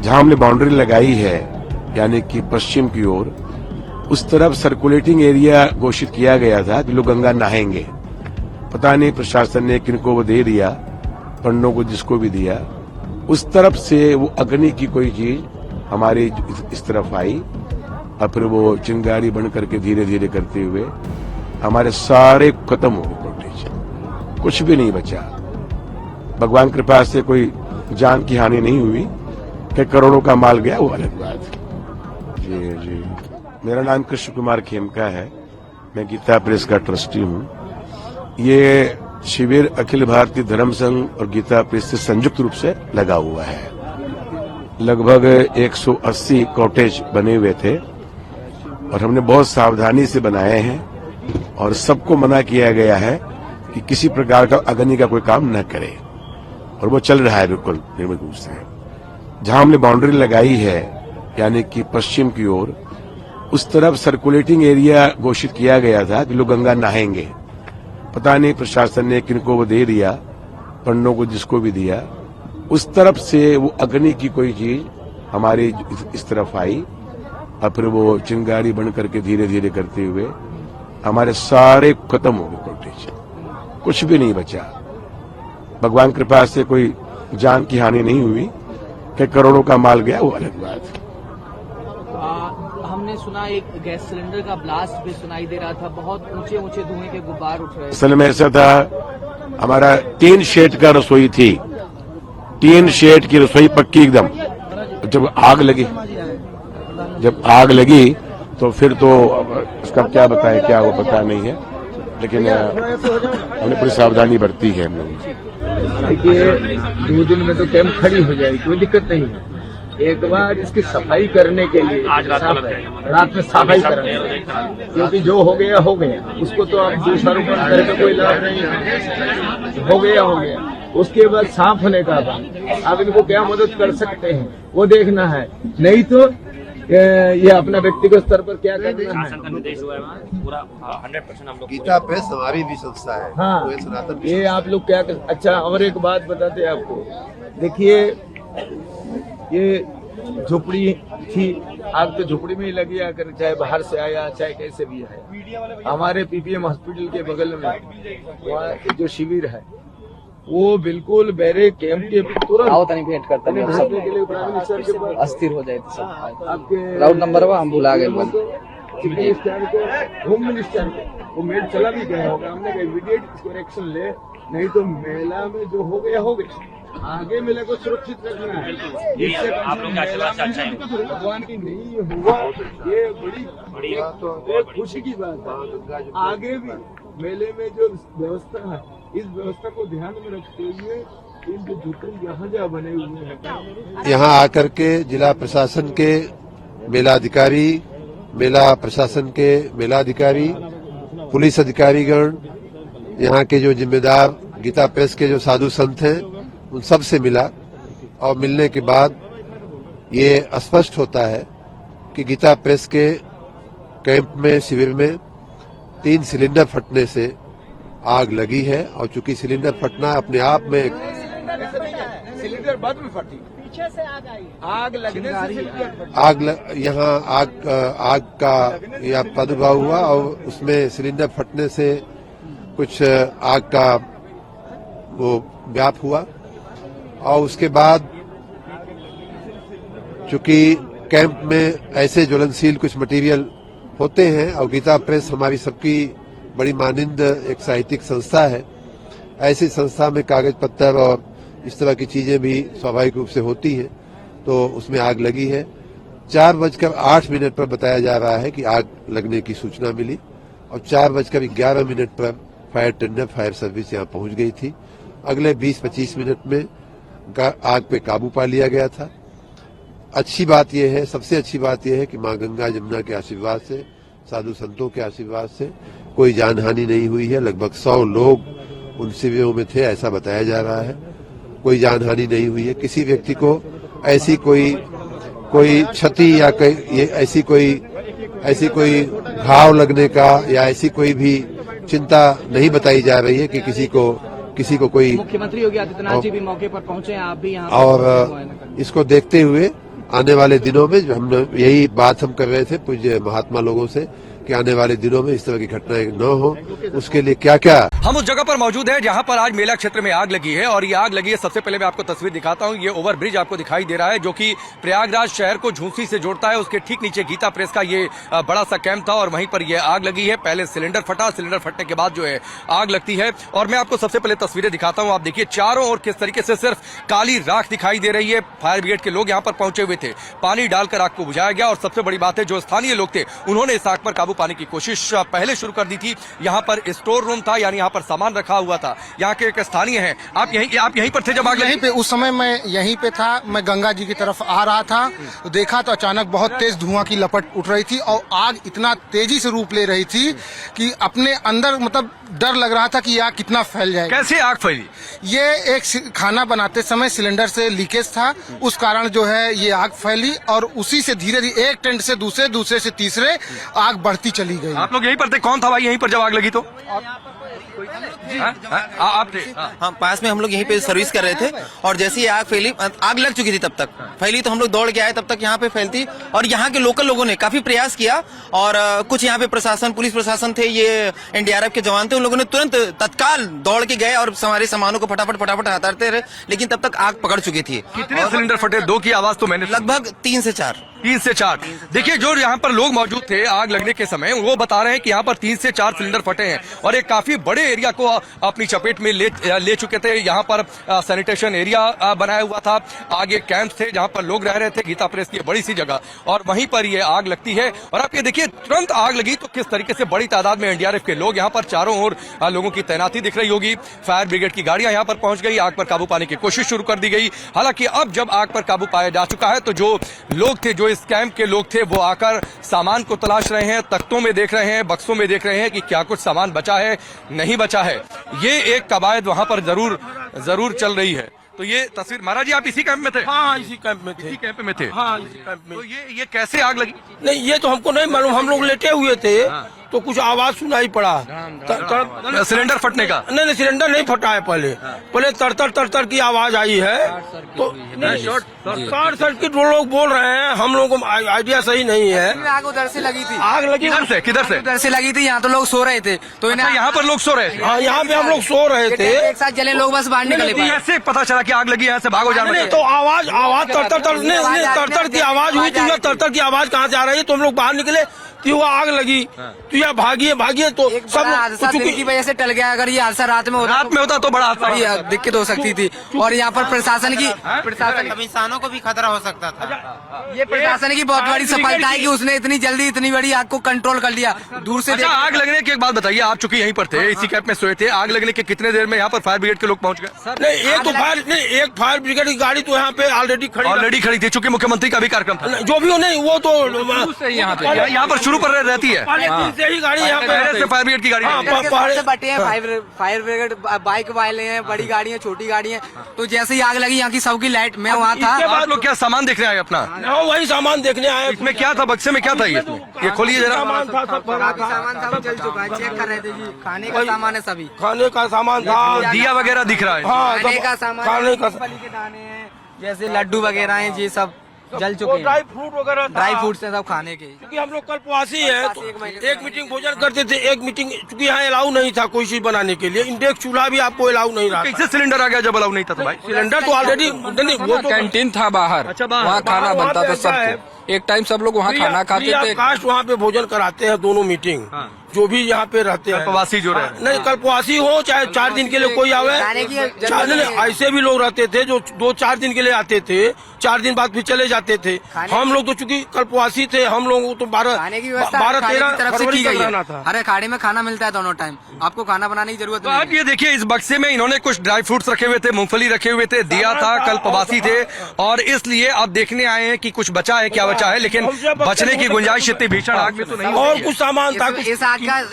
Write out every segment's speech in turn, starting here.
जहां हमने बाउंड्री लगाई है यानी कि पश्चिम की ओर, उस तरफ सर्कुलेटिंग एरिया घोषित किया गया था कि लोग गंगा नहाएंगे। पता नहीं प्रशासन ने किनको वो दे दिया, पंडों को जिसको भी दिया, उस तरफ से वो अग्नि की कोई चीज हमारी इस तरफ आई और फिर वो चिंगारी बन करके धीरे धीरे करते हुए हमारे सारे खत्म हो गए प्रोटेक्शन, कुछ भी नहीं बचा। भगवान कृपा से कोई जान की हानि नहीं हुई कि करोड़ों का माल गया, वो अलग बात है। जी मेरा नाम कृष्ण कुमार खेमका है, मैं गीता प्रेस का ट्रस्टी हूँ। ये शिविर अखिल भारतीय धर्म संघ और गीता प्रेस से संयुक्त रूप से लगा हुआ है। लगभग 180 कॉटेज बने हुए थे और हमने बहुत सावधानी से बनाए हैं और सबको मना किया गया है कि किसी प्रकार का अग्नि का कोई काम न करे, और वो चल रहा है बिल्कुल निर्विघ्न रूप से। जहां हमने बाउंड्री लगाई है यानी कि पश्चिम की ओर, उस तरफ सर्कुलेटिंग एरिया घोषित किया गया था कि लोग गंगा नहाएंगे। पता नहीं प्रशासन ने किनको वो दे दिया, पंडों को जिसको भी दिया, उस तरफ से वो अग्नि की कोई चीज हमारी इस तरफ आई और फिर वो चिंगारी बन करके धीरे धीरे करते हुए हमारे सारे खत्म हो गए प्रोटेक्शन, कुछ भी नहीं बचा। भगवान कृपा से कोई जान की हानि नहीं हुई कि करोड़ों का माल गया, वो अलग बात है। हमने सुना एक गैस सिलेंडर का ब्लास्ट भी सुनाई दे रहा था, बहुत ऊंचे ऊंचे धुएं के गुब्बार उठ रहे थे। असल में ऐसा था, हमारा 3 शेड का रसोई थी, 3 शेड की रसोई पक्की एकदम। जब आग लगी तो फिर तो उसका क्या बताएं, क्या वो पता नहीं है, लेकिन हमने पूरी सावधानी बरती है हम लोग। देखिए 2 दिन में तो कैंप खड़ी हो जाएगी, कोई दिक्कत नहीं है। एक बार इसकी सफाई करने के लिए रात में सफाई करनी, क्योंकि जो हो गया उसको तो आप दोषारोपण करके कोई लाभ नहीं है। हो गया उसके बाद साफ होने का बाद आप इनको क्या मदद कर सकते हैं वो देखना है, नहीं तो ये अपना व्यक्तिगत स्तर पर क्या करना है। पूरा 100% हम लोग गीता प्रेस हमारी भी संस्था है। हाँ, सनातन ये आप लोग क्या कर। अच्छा, और एक बात बताते हैं आपको, देखिए ये झोपड़ी थी, आग तो झोपड़ी में ही लगी आकर, चाहे बाहर से आया चाहे कैसे भी आया। हमारे पीपीएम हॉस्पिटल के बगल में वहाँ जो शिविर है वो बिल्कुल बेरे कैंप के तुरंत भेंट करता है सबके के लिए प्राइम मिनिस्टर के पास अस्थिर हो जाए तो सब आपके राउट नंबर हम भुला गए। होम मिनिस्टर वो मेल चला भी गया होगा, हमने कहा इमीडिएट इसको एक्शन ले, नहीं तो मेला में जो हो गया, आगे मेले को सुरक्षित रखना है। इससे आप लोग भगवान की नहीं हुआ, ये बड़ी खुशी की बात है। आगे भी मेले में जो व्यवस्था है, इस व्यवस्था को ध्यान में रखते हुए इन जो झुटन जहाँ बने हुए हैं, यहाँ आकर के जिला प्रशासन के मेलाधिकारी, मेला प्रशासन के मेलाधिकारी, पुलिस अधिकारीगण, यहाँ के जो जिम्मेदार गीता प्रेस के जो साधु संत हैं, उन सब से मिला और मिलने के बाद ये स्पष्ट होता है कि गीता प्रेस के कैंप में, शिविर में 3 सिलेंडर फटने से आग लगी है। और चूंकि सिलेंडर फटना अपने आप में सिलेंडर बाद में फटी, पीछे से आग लगने से यहाँ आग का यह प्रादुर्भाव हुआ और उसमें सिलेंडर फटने से कुछ आग का वो व्याप हुआ। और उसके बाद चूंकि कैंप में ऐसे ज्वलनशील कुछ मटेरियल होते हैं और गीता प्रेस हमारी सबकी बड़ी मानिंद एक साहित्यिक संस्था है, ऐसी संस्था में कागज पत्तर और इस तरह की चीजें भी स्वाभाविक रूप से होती हैं, तो उसमें आग लगी है। 4:08 पर बताया जा रहा है कि आग लगने की सूचना मिली और 4:11 पर फायर टेंडर, फायर सर्विस यहाँ पहुंच गई थी। अगले 20-25 मिनट में आग पे काबू पा लिया गया था। अच्छी बात यह है, सबसे अच्छी बात यह है कि माँ गंगा जमुना के आशीर्वाद से, साधु संतों के आशीर्वाद से कोई जानहानि नहीं हुई है। लगभग 100 लोग उन शिविरों में थे, ऐसा बताया जा रहा है। कोई जानहानि नहीं हुई है। किसी व्यक्ति को ऐसी कोई क्षति या ऐसी कोई घाव लगने का या ऐसी कोई भी चिंता नहीं बताई जा रही है कि किसी को कोई। मुख्यमंत्री योगी आदित्यनाथ जी भी मौके पर पहुंचे हैं, आप भी यहाँ और इसको देखते हुए आने वाले दिनों में जो हम यही बात हम कर रहे थे पूज्य महात्मा लोगों से कि आने वाले दिनों में इस तरह की घटनाएं न हो, उसके लिए क्या क्या। हम उस जगह पर मौजूद हैं जहां पर आज मेला क्षेत्र में आग लगी है और ये आग लगी है। सबसे पहले मैं आपको तस्वीर दिखाता हूं। ये ओवरब्रिज आपको दिखाई दे रहा है जो कि प्रयागराज शहर को झूंसी से जोड़ता है। उसके ठीक नीचे गीता प्रेस का ये बड़ा सा कैंप था और वहीं पर ये आग लगी है। पहले सिलेंडर फटा, सिलेंडर फटने के बाद जो है आग लगती है। और मैं आपको सबसे पहले तस्वीरें दिखाता हूं। आप देखिए चारों ओर किस तरीके से सिर्फ काली राख दिखाई दे रही है। फायर ब्रिगेड के लोग यहाँ पर पहुंचे हुए थे, पानी डालकर आग को बुझाया गया। और सबसे बड़ी बात है जो स्थानीय लोग थे उन्होंने इस आग पर काबू पाने की कोशिश पहले शुरू कर दी थी। यहाँ पर स्टोर रूम था, यानी यहाँ पर सामान रखा हुआ था। यहाँ के एक स्थानीय हैं। आप यहीं पर थे जब आग लगी? यहीं पे उस समय मैं यहीं पे था। मैं गंगा जी की तरफ आ रहा था तो देखा तो अचानक बहुत तेज धुआं की लपट उठ रही थी और आग इतना तेजी से रूप ले रही थी कि अपने अंदर मतलब डर लग रहा था कि ये आग कितना फैल जाएगी। कैसे आग फैली? ये एक खाना बनाते समय सिलेंडर से लीकेज था, उस कारण जो है ये आग फैली और उसी से धीरे धीरे एक टेंट से दूसरे, दूसरे से तीसरे आग बढ़ती चली गई। आप लोग यहीं पर थे? कौन था भाई यहीं पर जब आग लगी? तो आप थे? हाँ, पास में हम लोग यहीं पे सर्विस कर रहे थे और जैसे ही आग फैली, आग लग चुकी थी तब तक फैली तो हम लोग दौड़ के आए। तब तक यहाँ पे फैलती और यहाँ के लोकल लोगों ने काफी प्रयास किया और कुछ यहाँ पे प्रशासन, पुलिस प्रशासन थे, ये एनडीआरएफ के जवान थे, उन लोगों ने तुरंत तत्काल दौड़ के गए और हमारे सामानों को फटाफट हटाते रहे, लेकिन तब तक आग पकड़ चुकी थी। कितने सिलेंडर फटे? 2 की आवाज तो मैंने लगभग 3 से 4। 3 से 4। देखिए जो यहाँ पर लोग मौजूद थे आग लगने के समय वो बता रहे हैं कि यहाँ पर 3 से 4 सिलेंडर फटे हैं और एक काफी बड़े एरिया को अपनी चपेट में ले चुके थे। यहाँ पर सैनिटेशन एरिया बनाया हुआ था, आगे कैंप थे जहाँ पर लोग रह रहे थे। गीता प्रेस की बड़ी सी जगह और वहीं पर ये आग लगती है। और आप ये देखिए तुरंत आग लगी तो किस तरीके से बड़ी तादाद में एनडीआरएफ के लोग यहाँ पर चारों ओर लोगों की तैनाती दिख रही होगी। फायर ब्रिगेड की गाड़ियां यहाँ पर पहुंच गई, आग पर काबू पाने की कोशिश शुरू कर दी गई। हालांकि अब जब आग पर काबू पाया जा चुका है तो जो लोग थे, जो इस कैंप के लोग थे, वो आकर सामान को तलाश रहे हैं, तख्तों में देख रहे हैं, बक्सों में देख रहे हैं कि क्या कुछ सामान बचा है, नहीं बचा है। ये एक कवायद वहां पर जरूर चल रही है। तो ये तस्वीर, महाराज जी आप इसी कैंप में थे? हाँ, इसी कैंप में थे। इसी कैंप में थे? हाँ, इसी कैंप में। तो ये कैसे आग लगी? नहीं, ये तो हमको नहीं मालूम। हम लोग लेटे हुए थे तो कुछ आवाज सुनाई पड़ा सिलेंडर फटने का। नहीं, सिलेंडर नहीं फटा है। पहले तरतर की आवाज आई है तो शॉर्ट सर्किट वो लोग बोल रहे हैं। हम लोगों को आइडिया सही नहीं है। आग उधर से लगी थी। आग लगी किधर से? उधर से लगी थी। यहाँ तो लोग सो रहे थे तो यहाँ पर लोग सो रहे थे? हाँ, यहाँ पे हम लोग सो रहे थे, एक साथ जले, लोग बस बाहर निकले। ऐसे पता चला कि आग लगी, यहाँ से भागो जाना। तो आवाज तरतर की आवाज हुई। तो तरतर की आवाज कहाँ से आ रही है? तो हम लोग बाहर निकले तो वो आग लगी तो यह भागिए तो सब हादसा दिन की वजह से टल गया। अगर ये हादसा रात में होता तो बड़ा दिक्कत हो सकती थी। और यहाँ पर प्रशासन इंसानों को भी खतरा हो सकता था। ये प्रशासन की बहुत बड़ी सफलता है कि उसने इतनी जल्दी इतनी बड़ी आग को कंट्रोल कर लिया दूर से। आग लगने की एक बात बताइए, आप चूंकि यहीं पर थे, इसी कैंप में सोए थे, आग लगने के कितने देर में यहाँ पर फायर ब्रिगेड के लोग पहुंच गए? नहीं, एक फायर ब्रिगेड की गाड़ी तो यहाँ पे ऑलरेडी खड़ी थी, चूंकि मुख्यमंत्री का भी कार्यक्रम था। जो भी हो, नहीं वो तो यहाँ पर शुरू पर रहती है से ही गाड़ी यहाँ पे फायर ब्रिगेड की गाड़ी बटे हैं। फायर ब्रिगेड बाइक वाले हैं, बड़ी गाड़ी है, छोटी गाड़ी है। तो जैसे ही आग लगी यहाँ की सबकी लाइट, मैं वहाँ था। आप लोग क्या सामान देखने आए अपना? वही सामान देखने आए। इसमें क्या था? बक्से में क्या था? ये खोलिए जरा। सामान सब जल चुका है, चेक कर रहे थे जी। खाने का सामान है, सभी खाने का सामान था, दिया वगैरह दिख रहा है। खाने का सामान, खाने का के दाने हैं, जैसे लड्डू वगैरह हैं, ये सब जल चुके हैं। ड्राई फ्रूट वगैरह, ड्राई फ्रूट्स हैं सब खाने के। क्योंकि हम लोग कल्पवासी है तो एक मीटिंग भोजन करते थे, एक मीटिंग चूंकि यहाँ अलाउ नहीं था कोई चीज बनाने के लिए। इंडेक्स चूल्हा भी आपको अलाउ नहीं रहा। कैसे सिलेंडर आ गया जब अलाउ नहीं था? तो भाई सिलेंडर तो ऑलरेडी वो तो कैंटीन था बाहर। अच्छा, वहाँ खाना बनता था सबको। एक टाइम सब लोग वहाँ खाना खाते थे। कास्ट वहाँ पे भोजन कराते हैं दोनों मीटिंग, जो भी यहाँ पे रहते हैं कल्पवासी जो रहे। नहीं, कल्पवासी हो चाहे 4 दिन के लिए कोई आवे, ऐसे भी लोग रहते थे जो 2-4 दिन के लिए आते थे, 4 दिन बाद फिर चले जाते थे। हम लोग तो चूंकि कल्पवासी थे, हम लोग तो 12-13 तरफ से की गई रहना था। अरे खाड़े में खाना मिलता है दोनों टाइम, आपको खाना बनाने की जरूरत नहीं। आप ये देखिए, इस बक्से में इन्होंने कुछ ड्राई फ्रूट्स रखे हुए थे, मूंगफली रखे हुए थे, दिया था, कल्पवासी थे और इसलिए अब देखने आए हैं कि कुछ बचा है, क्या बचा है। लेकिन बचने की गुंजाइश इतनी भीषण आग में तो नहीं। और कुछ सामान था।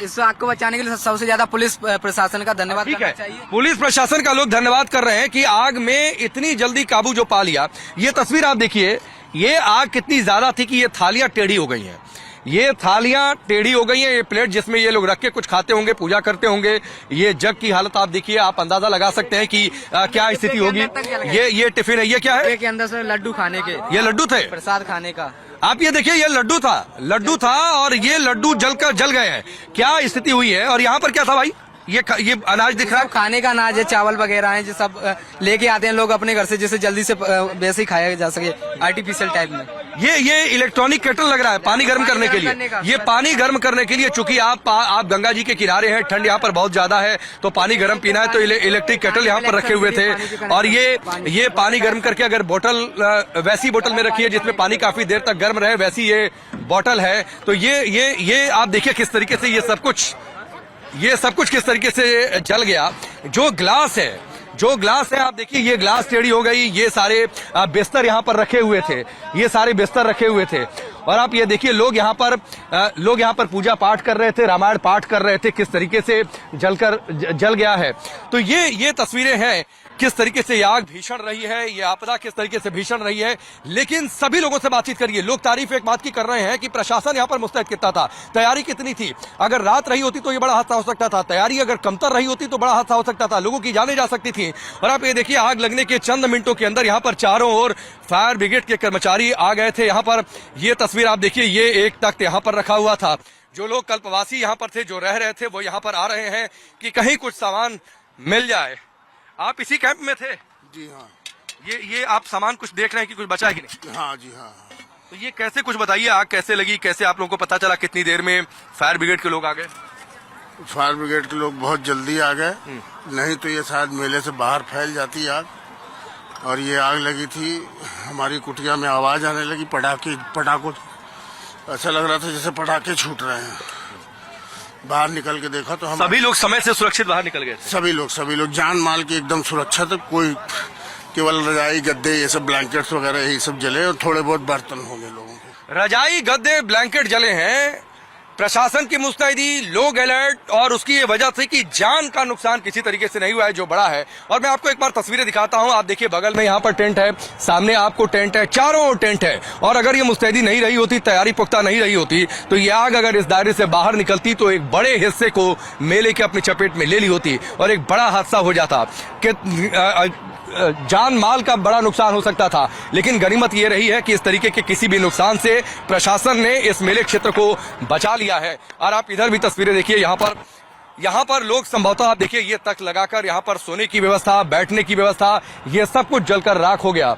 इस आग को बचाने के लिए सबसे ज्यादा पुलिस प्रशासन का धन्यवाद करना चाहिए। पुलिस प्रशासन का लोग धन्यवाद कर रहे हैं कि आग में इतनी जल्दी काबू जो पा लिया। ये तस्वीर आप देखिए, ये आग कितनी ज्यादा थी कि ये थालियां टेढ़ी हो गई हैं। ये थालियां टेढ़ी हो गई हैं, ये प्लेट जिसमें ये लोग रख के कुछ खाते होंगे, पूजा करते होंगे। ये जग की हालत आप देखिए, आप अंदाजा लगा सकते हैं कि क्या स्थिति होगी। ये टिफिन है, ये क्या है? के अंदर से लड्डू खाने के, ये लड्डू थे, प्रसाद खाने का। आप ये देखिए, ये लड्डू था और ये लड्डू जल गए हैं। क्या स्थिति हुई है? और यहाँ पर क्या था भाई? ये अनाज दिख रहा है, खाने का अनाज है, चावल वगैरह है, जो सब लेके आते हैं लोग अपने घर से, जिससे जल्दी से वैसे ही खाया जा सके आर्टिफिशियल टाइप में। ये इलेक्ट्रॉनिक केटल लग रहा है पानी गर्म करने के लिए। ये पानी गर्म करने के लिए, चूंकि आप गंगा जी के किनारे हैं, ठंड यहाँ पर बहुत ज्यादा है, तो पानी गर्म पीना है तो इलेक्ट्रिक केटल यहाँ पर रखे हुए थे। और ये पानी गर्म करके अगर बोतल, वैसी बोतल में रखी है जिसमें पानी काफी देर तक गर्म रहे, वैसी ये बोतल है। तो ये आप देखिए किस तरीके से ये सब कुछ किस तरीके से जल गया। जो ग्लास है आप देखिए, ये ग्लास टेढ़ी हो गई। ये सारे बिस्तर यहाँ पर रखे हुए थे, ये सारे बिस्तर रखे हुए थे। और आप ये देखिए, लोग यहाँ पर पूजा पाठ कर रहे थे, रामायण पाठ कर रहे थे, किस तरीके से जल गया है। तो ये तस्वीरें हैं किस तरीके से ये आग भीषण रही है, ये आपदा किस तरीके से भीषण रही है। लेकिन सभी लोगों से बातचीत करिए, लोग तारीफ एक बात की कर रहे हैं कि प्रशासन यहाँ पर मुस्तैद कितना था, तैयारी कितनी थी। अगर रात रही होती तो ये बड़ा हादसा हो सकता था, तैयारी अगर कमतर रही होती तो बड़ा हादसा हो सकता था, लोगों की जानें जा सकती थी। और आप ये देखिए, आग लगने के चंद मिनटों के अंदर यहाँ पर चारों ओर फायर ब्रिगेड के कर्मचारी आ गए थे। यहाँ पर ये तस्वीर आप देखिए, ये एक तख्त यहाँ पर रखा हुआ था। जो लोग कल्पवासी यहाँ पर थे, जो रह रहे थे, वो यहाँ पर आ रहे हैं कि कहीं कुछ सामान मिल जाए। आप इसी कैंप में थे? जी हाँ। ये आप सामान कुछ देख रहे हैं कि कुछ बचा है कि नहीं? हाँ जी हाँ। तो ये कैसे, कुछ बताइए, आग कैसे लगी, कैसे आप लोगों को पता चला, कितनी देर में फायर ब्रिगेड के लोग आ गए? फायर ब्रिगेड के लोग बहुत जल्दी आ गए, नहीं तो ये शायद मेले से बाहर फैल जाती आग। और ये आग लगी थी, हमारी कुटिया में आवाज आने लगी पटाखों, ऐसा लग रहा था जैसे पटाखे छूट रहे हैं। बाहर निकल के देखा तो हम सभी लोग समय से सुरक्षित बाहर निकल गए? सभी लोग जान माल की एकदम सुरक्षा थे। कोई केवल रजाई गद्दे ये सब ब्लैंकेट्स वगैरह यही सब जले और थोड़े बहुत बर्तन होंगे लोगों के। रजाई गद्दे ब्लैंकेट जले हैं। प्रशासन की मुस्तैदी, लोग अलर्ट, और उसकी ये वजह थी कि जान का नुकसान किसी तरीके से नहीं हुआ है, जो बड़ा है। और मैं आपको एक बार तस्वीरें दिखाता हूं। आप देखिए, बगल में यहाँ पर टेंट है, सामने आपको टेंट है, चारों ओर टेंट है। और अगर ये मुस्तैदी नहीं रही होती, तैयारी पुख्ता नहीं रही होती, तो ये आग अगर इस दायरे से बाहर निकलती तो एक बड़े हिस्से को मेले के अपनी चपेट में ले ली होती और एक बड़ा हादसा हो जाता कि जान माल का बड़ा नुकसान हो सकता था। लेकिन गनीमत ये रही है कि इस तरीके के किसी भी नुकसान से प्रशासन ने इस मेले क्षेत्र को बचा लिया है। और आप इधर भी तस्वीरें देखिए, यहाँ पर लोग संभवतः आप देखिए, ये तख्त लगाकर यहाँ पर सोने की व्यवस्था, बैठने की व्यवस्था, ये सब कुछ जलकर राख हो गया।